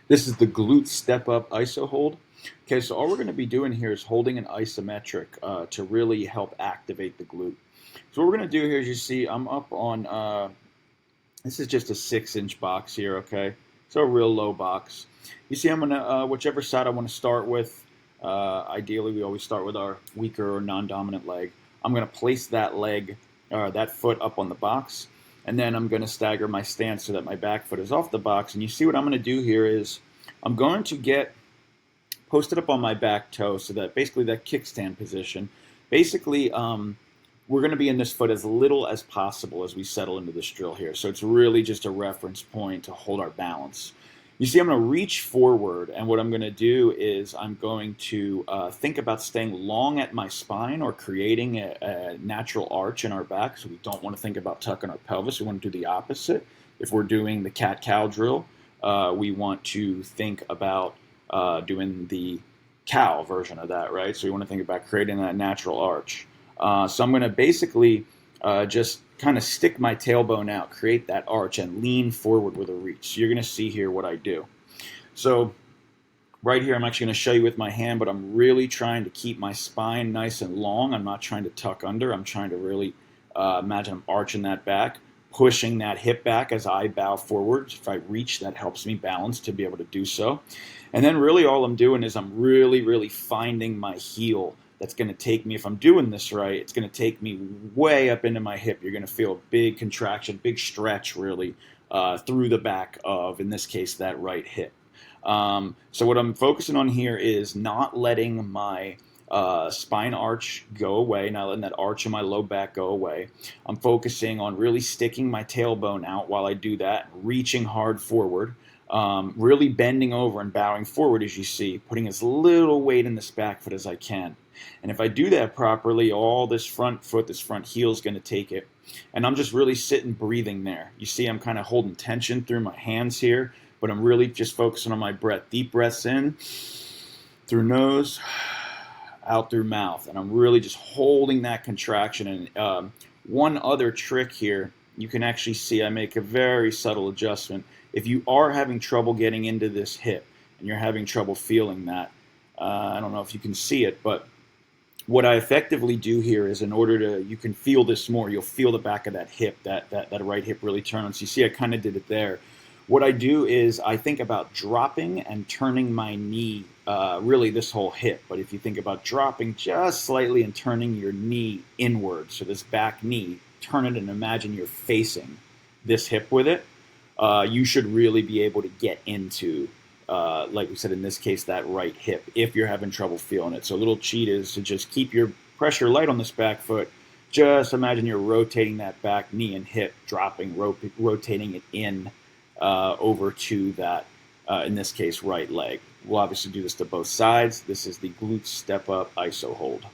This is the glute step up iso hold. Okay, so all we're going to be doing here is holding an isometric to really help activate the glute. So what we're going to do here is you see I'm up on, this is just a 6-inch box here, okay? So a real low box. You see I'm going to, whichever side I want to start with, ideally we always start with our weaker or non-dominant leg. I'm going to place that leg, that foot up on the box, and then I'm going to stagger my stance so that my back foot is off the box. And you see what I'm going to do here is I'm going to get posted up on my back toe so that basically that kickstand position. Basically, we're going to be in this foot as little as possible as we settle into this drill here. So it's really just a reference point to hold our balance. You see, I'm going to reach forward, and what I'm going to do is I'm going to think about staying long at my spine or creating a natural arch in our back. So we don't want to think about tucking our pelvis. We want to do the opposite. If we're doing the cat-cow drill, we want to think about doing the cow version of that, right? So we want to think about creating that natural arch. So I'm going to basically just kind of stick my tailbone out, create that arch, and lean forward with a reach. So you're going to see here what I do. So right here, I'm actually going to show you with my hand, but I'm really trying to keep my spine nice and long. I'm not trying to tuck under. I'm trying to really imagine I'm arching that back, pushing that hip back as I bow forward. If I reach, that helps me balance to be able to do so. And then really all I'm doing is I'm really, really finding my heel that's going to take me, if I'm doing this right, it's going to take me way up into my hip. You're going to feel a big contraction, big stretch really through the back of, in this case, that right hip. So what I'm focusing on here is not letting my spine arch go away, not letting that arch in my low back go away. I'm focusing on really sticking my tailbone out while I do that, reaching hard forward, really bending over and bowing forward as you see, putting as little weight in this back foot as I can. And if I do that properly, all this front foot, this front heel is going to take it. And I'm just really sitting, breathing there. You see I'm kind of holding tension through my hands here, but I'm really just focusing on my breath. Deep breaths in through nose, out through mouth. And I'm really just holding that contraction. And one other trick here, you can actually see I make a very subtle adjustment. If you are having trouble getting into this hip and you're having trouble feeling that, I don't know if you can see it, but what I effectively do here is in order to, you can feel this more, you'll feel the back of that hip, that right hip really turn on. So you see I kind of did it there. What I do is I think about dropping and turning my knee, really this whole hip. But if you think about dropping just slightly and turning your knee inward, so this back knee, turn it and imagine you're facing this hip with it, you should really be able to get into, like we said, in this case, that right hip, if you're having trouble feeling it. So a little cheat is to just keep your pressure light on this back foot. Just imagine you're rotating that back knee and hip, dropping, rotating it in over to that, in this case, right leg. We'll obviously do this to both sides. This is the glute step up iso hold.